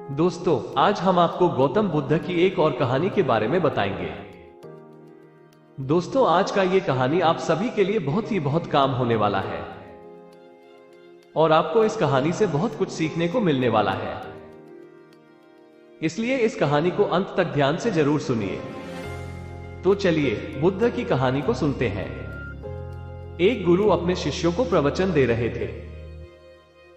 दोस्तों, आज हम आपको गौतम बुद्ध की एक और कहानी के बारे में बताएंगे। दोस्तों, आज का ये कहानी आप सभी के लिए बहुत काम होने वाला है और आपको इस कहानी से बहुत कुछ सीखने को मिलने वाला है। इसलिए इस कहानी को अंत तक ध्यान से जरूर सुनिए। तो चलिए बुद्ध की कहानी को सुनते हैं। एक गुरु अपने शिष्यों को प्रवचन दे रहे थे।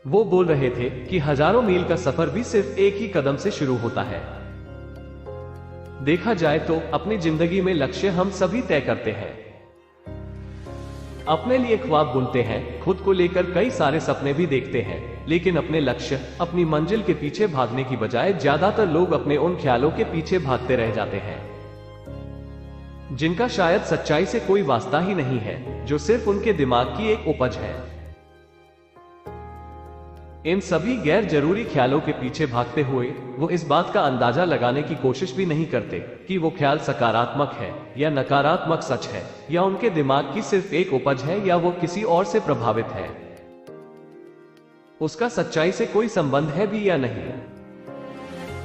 वो बोल रहे थे कि हजारों मील का सफर भी सिर्फ एक ही कदम से शुरू होता है। देखा जाए तो अपनी जिंदगी में लक्ष्य हम सभी तय करते हैं, अपने लिए ख्वाब बुनते हैं, खुद को लेकर कई सारे सपने भी देखते हैं, लेकिन अपने लक्ष्य, अपनी मंजिल के पीछे भागने की बजाय ज्यादातर लोग अपने उन ख्यालों के पीछे भागते रह जाते हैं जिनका शायद सच्चाई से कोई वास्ता ही नहीं है, जो सिर्फ उनके दिमाग की एक उपज है। इन सभी गैर जरूरी ख्यालों के पीछे भागते हुए वो इस बात का अंदाजा लगाने की कोशिश भी नहीं करते कि वो ख्याल सकारात्मक है या नकारात्मक सच है, या उनके दिमाग की सिर्फ एक उपज है, या वो किसी और से प्रभावित है, उसका सच्चाई से कोई संबंध है भी या नहीं।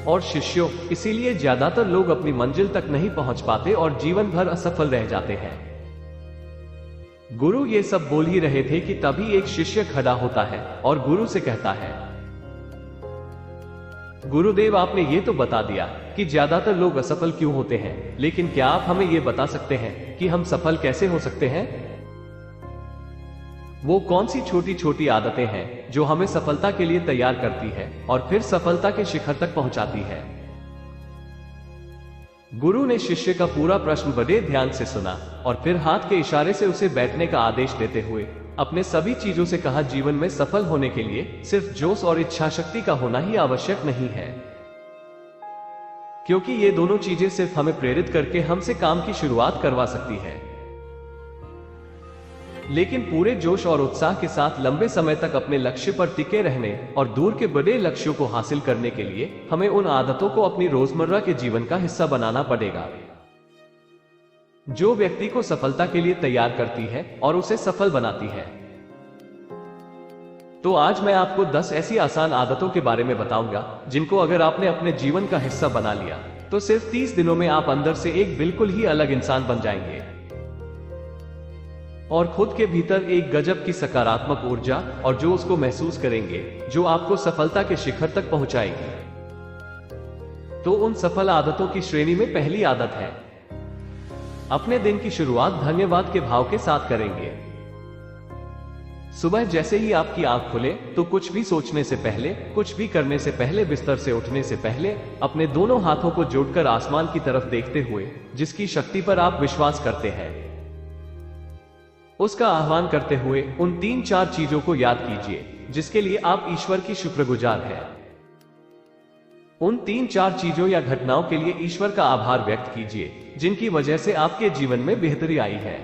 और शिष्यों, इसीलिए ज्यादातर लोग अपनी मंजिल तक नहीं पहुंच पाते और जीवन भर असफल रह जाते हैं। गुरु ये सब बोल ही रहे थे कि तभी एक शिष्य खड़ा होता है और गुरु से कहता है, गुरुदेव, आपने ये तो बता दिया कि ज्यादातर लोग असफल क्यों होते हैं, लेकिन क्या आप हमें ये बता सकते हैं कि हम सफल कैसे हो सकते हैं? वो कौन सी छोटी छोटी आदतें हैं जो हमें सफलता के लिए तैयार करती है और फिर सफलता के शिखर तक पहुंचाती है? गुरु ने शिष्य का पूरा प्रश्न बड़े ध्यान से सुना और फिर हाथ के इशारे से उसे बैठने का आदेश देते हुए अपने सभी चीजों से कहा, जीवन में सफल होने के लिए सिर्फ जोश और इच्छा शक्ति का होना ही आवश्यक नहीं है, क्योंकि ये दोनों चीजें सिर्फ हमें प्रेरित करके हमसे काम की शुरुआत करवा सकती है। लेकिन पूरे जोश और उत्साह के साथ लंबे समय तक अपने लक्ष्य पर टिके रहने और दूर के बड़े लक्ष्यों को हासिल करने के लिए हमें उन आदतों को अपनी रोजमर्रा के जीवन का हिस्सा बनाना पड़ेगा जो व्यक्ति को सफलता के लिए तैयार करती है और उसे सफल बनाती है। तो आज मैं आपको 10 ऐसी आसान आदतों के बारे में बताऊंगा जिनको अगर आपने अपने जीवन का हिस्सा बना लिया तो सिर्फ 30 दिनों में आप अंदर से एक बिल्कुल ही अलग इंसान बन जाएंगे और खुद के भीतर एक गजब की सकारात्मक ऊर्जा और जो उसको महसूस करेंगे जो आपको सफलता के शिखर तक पहुंचाएगी। तो उन सफल आदतों की श्रेणी में पहली आदत है, अपने दिन की शुरुआत धन्यवाद के भाव के साथ करेंगे। सुबह जैसे ही आपकी आंख खुले तो कुछ भी सोचने से पहले, कुछ भी करने से पहले, बिस्तर से उठने से पहले अपने दोनों हाथों को जोड़कर आसमान की तरफ देखते हुए जिसकी शक्ति पर आप विश्वास करते हैं उसका आह्वान करते हुए उन 3-4 चीजों को याद कीजिए जिसके लिए आप ईश्वर की शुक्रगुजार हैं। उन 3-4 चीजों या घटनाओं के लिए ईश्वर का आभार व्यक्त कीजिए जिनकी वजह से आपके जीवन में बेहतरी आई है।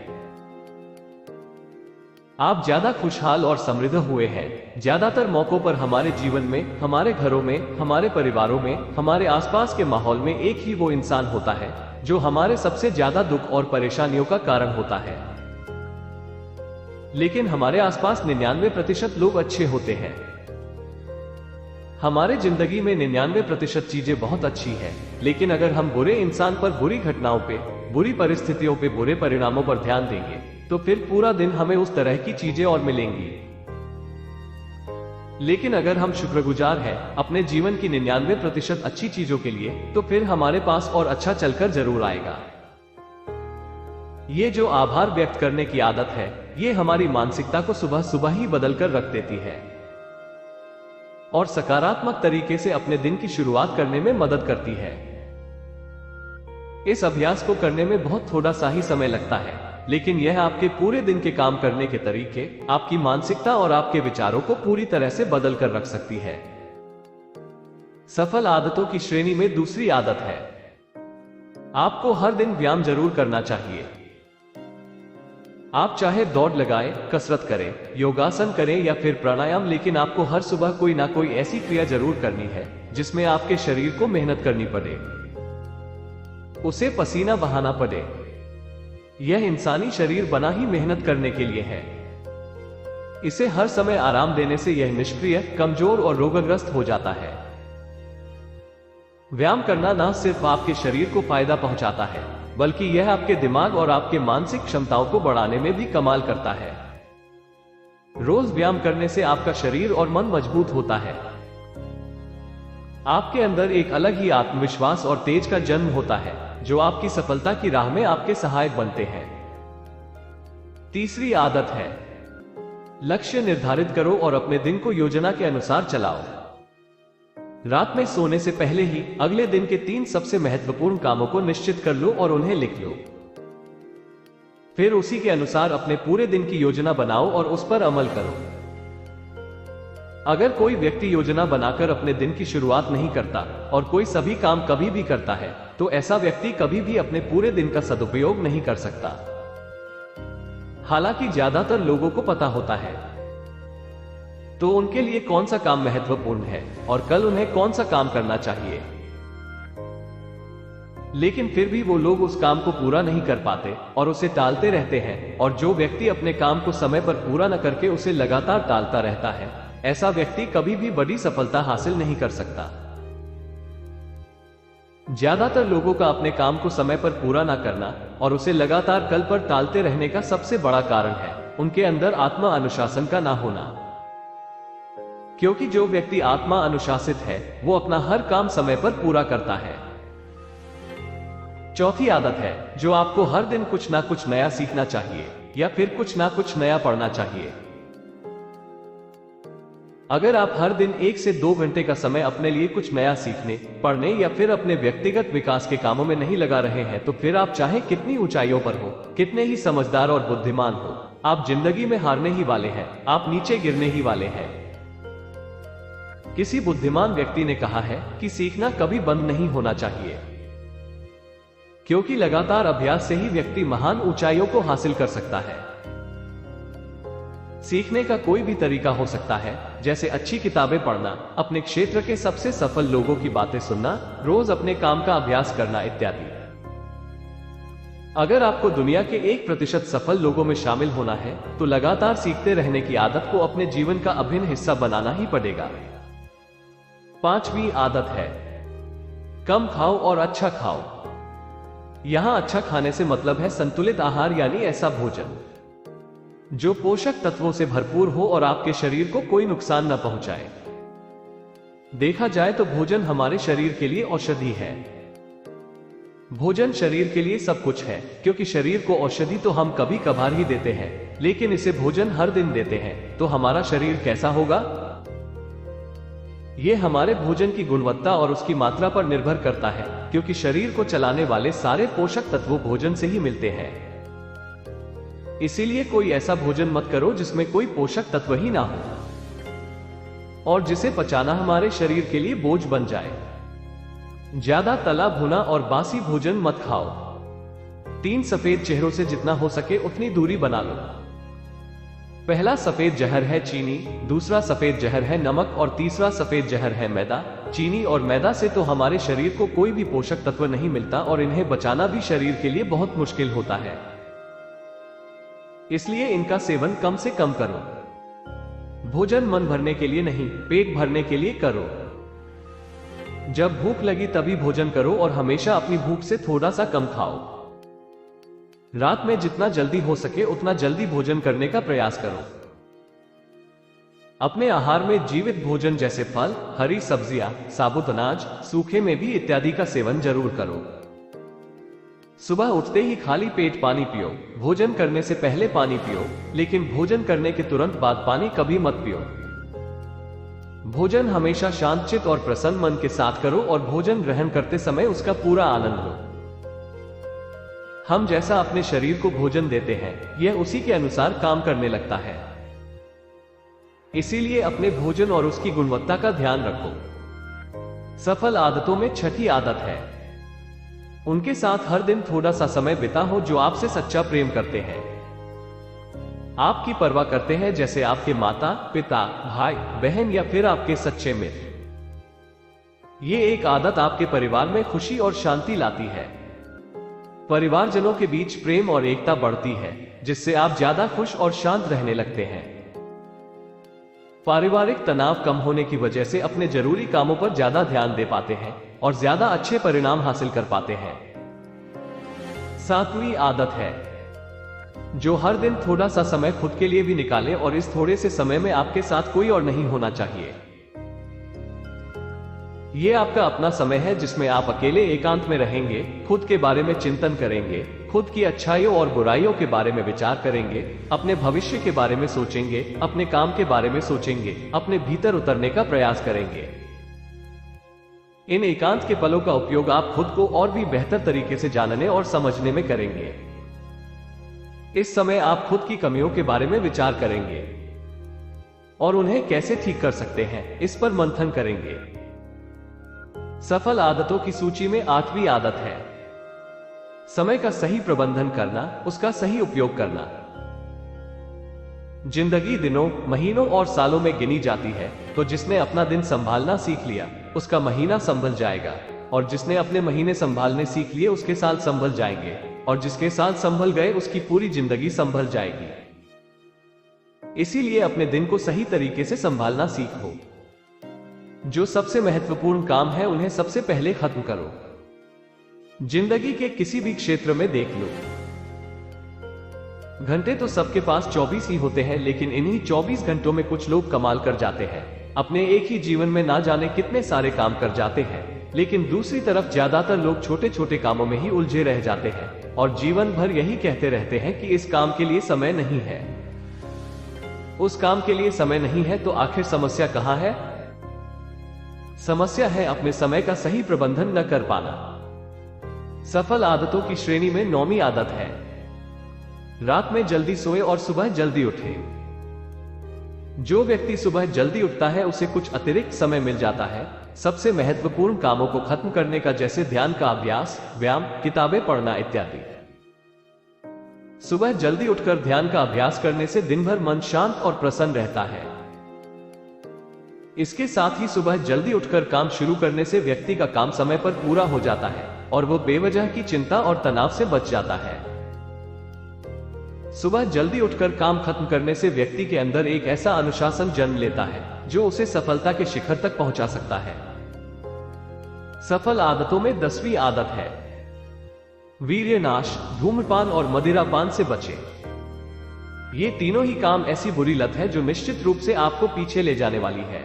आप ज्यादा खुशहाल और समृद्ध हुए हैं। ज्यादातर मौकों पर हमारे जीवन में, हमारे घरों में, हमारे परिवारों में, हमारे आसपास के माहौल में एक ही वो इंसान होता है जो हमारे सबसे ज्यादा दुख और परेशानियों का कारण होता है, लेकिन हमारे आसपास 99% लोग अच्छे होते हैं। हमारे जिंदगी में 99% चीजें बहुत अच्छी हैं, लेकिन अगर हम बुरे इंसान पर, बुरी घटनाओं पे, बुरी परिस्थितियों पे, बुरे परिणामों पर ध्यान देंगे तो फिर पूरा दिन हमें उस तरह की चीजें और मिलेंगी। लेकिन अगर हम शुक्रगुजार हैं अपने जीवन की 99% अच्छी चीजों के लिए तो फिर हमारे पास और अच्छा चलकर जरूर आएगा। ये जो आभार व्यक्त करने की आदत है, ये हमारी मानसिकता को सुबह सुबह ही बदलकर रख देती है और सकारात्मक तरीके से अपने दिन की शुरुआत करने में मदद करती है। इस अभ्यास को करने में बहुत थोड़ा सा ही समय लगता है, लेकिन यह आपके पूरे दिन के काम करने के तरीके, आपकी मानसिकता और आपके विचारों को पूरी तरह से बदल कर रख सकती है। सफल आदतों की श्रेणी में दूसरी आदत है, आपको हर दिन व्यायाम जरूर करना चाहिए। आप चाहे दौड़ लगाएं, कसरत करें, योगासन करें या फिर प्राणायाम, लेकिन आपको हर सुबह कोई ना कोई ऐसी क्रिया जरूर करनी है जिसमें आपके शरीर को मेहनत करनी पड़े, उसे पसीना बहाना पड़े। यह इंसानी शरीर बना ही मेहनत करने के लिए है। इसे हर समय आराम देने से यह निष्क्रिय, कमजोर और रोगग्रस्त हो जाता है। व्यायाम करना न सिर्फ आपके शरीर को फायदा पहुंचाता है, बल्कि यह आपके दिमाग और आपके मानसिक क्षमताओं को बढ़ाने में भी कमाल करता है। रोज व्यायाम करने से आपका शरीर और मन मजबूत होता है। आपके अंदर एक अलग ही आत्मविश्वास और तेज का जन्म होता है, जो आपकी सफलता की राह में आपके सहायक बनते हैं। तीसरी आदत है, लक्ष्य निर्धारित करो और अपने दिन को योजना के अनुसार चलाओ। रात में सोने से पहले ही अगले दिन के 3 सबसे महत्वपूर्ण कामों को निश्चित कर लो और उन्हें लिख लो। फिर उसी के अनुसार अपने पूरे दिन की योजना बनाओ और उस पर अमल करो। अगर कोई व्यक्ति योजना बनाकर अपने दिन की शुरुआत नहीं करता और कोई सभी काम कभी भी करता है, तो ऐसा व्यक्ति कभी भी अपने पूरे दिन का सदुपयोग नहीं कर सकता। हालांकि ज्यादातर लोगों को पता होता है तो उनके लिए कौन सा काम महत्वपूर्ण है और कल उन्हें कौन सा काम करना चाहिए, लेकिन फिर भी वो लोग उस काम को पूरा नहीं कर पाते और उसे टालते रहते हैं। और जो व्यक्ति अपने काम को समय पर पूरा न करके उसे लगातार टालता रहता है, ऐसा व्यक्ति कभी भी बड़ी सफलता हासिल नहीं कर सकता। ज्यादातर लोगों का अपने काम को समय पर पूरा ना करना और उसे लगातार कल पर टालते रहने का सबसे बड़ा कारण है उनके अंदर आत्मा अनुशासन का ना होना। क्योंकि जो व्यक्ति आत्मा अनुशासित है, वो अपना हर काम समय पर पूरा करता है। चौथी आदत है, जो आपको हर दिन कुछ ना कुछ नया सीखना चाहिए या फिर कुछ ना कुछ नया पढ़ना चाहिए। अगर आप हर दिन 1 से 2 घंटे का समय अपने लिए कुछ नया सीखने, पढ़ने या फिर अपने व्यक्तिगत विकास के कामों में नहीं लगा रहे हैं, तो फिर आप चाहे कितनी ऊंचाइयों पर हो, कितने ही समझदार और बुद्धिमान हो, आप जिंदगी में हारने ही वाले हैं, आप नीचे गिरने ही वाले हैं। किसी बुद्धिमान व्यक्ति ने कहा है कि सीखना कभी बंद नहीं होना चाहिए, क्योंकि लगातार अभ्यास से ही व्यक्ति महान ऊंचाइयों को हासिल कर सकता है। सीखने का कोई भी तरीका हो सकता है, जैसे अच्छी किताबें पढ़ना, अपने क्षेत्र के सबसे सफल लोगों की बातें सुनना, रोज अपने काम का अभ्यास करना इत्यादि। अगर आपको दुनिया के 1% सफल लोगों में शामिल होना है, तो लगातार सीखते रहने की आदत को अपने जीवन का अभिन्न हिस्सा बनाना ही पड़ेगा। 5वीं आदत है, कम खाओ और अच्छा खाओ। यहां अच्छा खाने से मतलब है संतुलित आहार, यानी ऐसा भोजन जो पोषक तत्वों से भरपूर हो और आपके शरीर को कोई नुकसान न पहुंचाए। देखा जाए तो भोजन हमारे शरीर के लिए औषधि है। भोजन शरीर के लिए सब कुछ है, क्योंकि शरीर को औषधि तो हम कभी कभार ही देते हैं, लेकिन इसे भोजन हर दिन देते हैं, तो हमारा शरीर कैसा होगा? यह हमारे भोजन की गुणवत्ता और उसकी मात्रा पर निर्भर करता है, क्योंकि शरीर को चलाने वाले सारे पोषक तत्व भोजन से ही मिलते हैं। इसीलिए कोई ऐसा भोजन मत करो जिसमें कोई पोषक तत्व ही ना हो और जिसे पचाना हमारे शरीर के लिए बोझ बन जाए। ज्यादा तला भुना और बासी भोजन मत खाओ। 3 सफेद चेहरों से जितना हो सके उतनी दूरी बना लो। पहला सफेद जहर है चीनी, दूसरा सफेद जहर है नमक और तीसरा सफेद जहर है मैदा। चीनी और मैदा से तो हमारे शरीर को कोई भी पोषक तत्व नहीं मिलता और इन्हें बचाना भी शरीर के लिए बहुत मुश्किल होता है। इसलिए इनका सेवन कम से कम करो। भोजन मन भरने के लिए नहीं, पेट भरने के लिए करो। जब भूख लगी तभी भोजन करो और हमेशा अपनी भूख से थोड़ा सा कम खाओ। रात में जितना जल्दी हो सके उतना जल्दी भोजन करने का प्रयास करो। अपने आहार में जीवित भोजन जैसे फल, हरी सब्जियां, साबुत अनाज, सूखे में भी इत्यादि का सेवन जरूर करो। सुबह उठते ही खाली पेट पानी पियो। भोजन करने से पहले पानी पियो, लेकिन भोजन करने के तुरंत बाद पानी कभी मत पियो। भोजन हमेशा शांतचित्त और प्रसन्न मन के साथ करो और भोजन ग्रहण करते समय उसका पूरा आनंद लो। हम जैसा अपने शरीर को भोजन देते हैं, यह उसी के अनुसार काम करने लगता है। इसीलिए अपने भोजन और उसकी गुणवत्ता का ध्यान रखो। सफल आदतों में 6ठी आदत है, उनके साथ हर दिन थोड़ा सा समय बिताओ जो आपसे सच्चा प्रेम करते हैं, आपकी परवाह करते हैं, जैसे आपके माता पिता, भाई बहन या फिर आपके सच्चे मित्र। ये एक आदत आपके परिवार में खुशी और शांति लाती है। परिवारजनों के बीच प्रेम और एकता बढ़ती है, जिससे आप ज्यादा खुश और शांत रहने लगते हैं। पारिवारिक तनाव कम होने की वजह से अपने जरूरी कामों पर ज्यादा ध्यान दे पाते हैं और ज्यादा अच्छे परिणाम हासिल कर पाते हैं। 7वीं आदत है, जो हर दिन थोड़ा सा समय खुद के लिए भी निकालें और इस थोड़े से समय में आपके साथ कोई और नहीं होना चाहिए। ये आपका अपना समय है जिसमें आप अकेले एकांत में रहेंगे, खुद के बारे में चिंतन करेंगे, खुद की अच्छाइयों और बुराइयों के बारे में विचार करेंगे, अपने भविष्य के बारे में सोचेंगे, अपने काम के बारे में सोचेंगे, अपने भीतर उतरने का प्रयास करेंगे। इन एकांत के पलों का उपयोग आप खुद को और भी बेहतर तरीके से जानने और समझने में करेंगे। इस समय आप खुद की कमियों के बारे में विचार करेंगे और उन्हें कैसे ठीक कर सकते हैं, इस पर मंथन करेंगे। सफल आदतों की सूची में 8वीं आदत है, समय का सही प्रबंधन करना, उसका सही उपयोग करना। जिंदगी दिनों, महीनों और सालों में गिनी जाती है, तो जिसने अपना दिन संभालना सीख लिया उसका महीना संभल जाएगा, और जिसने अपने महीने संभालने सीख लिए उसके साल संभल जाएंगे, और जिसके साल संभल गए उसकी पूरी जिंदगी संभल जाएगी। इसीलिए अपने दिन को सही तरीके से संभालना सीखो। जो सबसे महत्वपूर्ण काम है उन्हें सबसे पहले खत्म करो। जिंदगी के किसी भी क्षेत्र में देख लो, घंटे तो सबके पास 24 ही होते हैं, लेकिन इन्हीं 24 घंटों में कुछ लोग कमाल कर जाते हैं। अपने एक ही जीवन में ना जाने कितने सारे काम कर जाते हैं, लेकिन दूसरी तरफ ज्यादातर लोग छोटे छोटे कामों में ही उलझे रह जाते हैं और जीवन भर यही कहते रहते हैं कि इस काम के लिए समय नहीं है, उस काम के लिए समय नहीं है। तो आखिर समस्या कहां है? समस्या है अपने समय का सही प्रबंधन न कर पाना। सफल आदतों की श्रेणी में 9वीं आदत है, रात में जल्दी सोए और सुबह जल्दी उठे। जो व्यक्ति सुबह जल्दी उठता है उसे कुछ अतिरिक्त समय मिल जाता है सबसे महत्वपूर्ण कामों को खत्म करने का, जैसे ध्यान का अभ्यास, व्यायाम, किताबें पढ़ना इत्यादि। सुबह जल्दी उठकर ध्यान का अभ्यास करने से दिन भर मन शांत और प्रसन्न रहता है। इसके साथ ही सुबह जल्दी उठकर काम शुरू करने से व्यक्ति का काम समय पर पूरा हो जाता है और वो बेवजह की चिंता और तनाव से बच जाता है। सुबह जल्दी उठकर काम खत्म करने से व्यक्ति के अंदर एक ऐसा अनुशासन जन्म लेता है जो उसे सफलता के शिखर तक पहुंचा सकता है। सफल आदतों में 10वीं आदत है, वीर्यनाश, धूम्रपान और मदिरापान से बचें। ये तीनों ही काम ऐसी बुरी लत है जो निश्चित रूप से आपको पीछे ले जाने वाली है।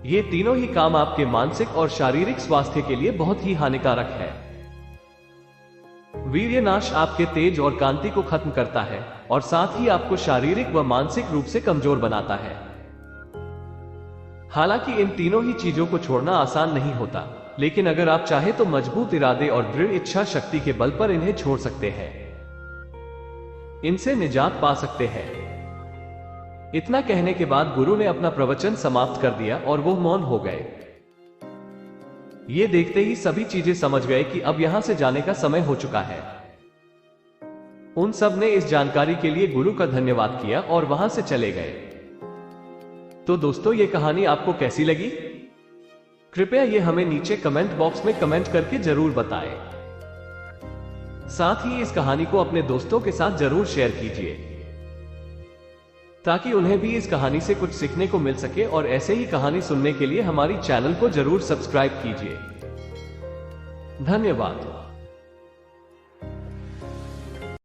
ये तीनों ही काम आपके मानसिक और शारीरिक स्वास्थ्य के लिए बहुत ही हानिकारक है। वीर्यनाश आपके तेज और कांति को खत्म करता है और साथ ही आपको शारीरिक व मानसिक रूप से कमजोर बनाता है। हालांकि इन तीनों ही चीजों को छोड़ना आसान नहीं होता, लेकिन अगर आप चाहे तो मजबूत इरादे और दृढ़ इच्छा शक्ति के बल पर इन्हें छोड़ सकते हैं, इनसे निजात पा सकते हैं। इतना कहने के बाद गुरु ने अपना प्रवचन समाप्त कर दिया और वो मौन हो गए। ये देखते ही सभी चीजें समझ गए कि अब यहां से जाने का समय हो चुका है। उन सब ने इस जानकारी के लिए गुरु का धन्यवाद किया और वहां से चले गए। तो दोस्तों, ये कहानी आपको कैसी लगी? कृपया ये हमें नीचे कमेंट बॉक्स में कमेंट करके जरूर बताएं। साथ ही इस कहानी को अपने दोस्तों के साथ जरूर शेयर कीजिए ताकि उन्हें भी इस कहानी से कुछ सीखने को मिल सके, और ऐसे ही कहानी सुनने के लिए हमारी चैनल को जरूर सब्सक्राइब कीजिए। धन्यवाद।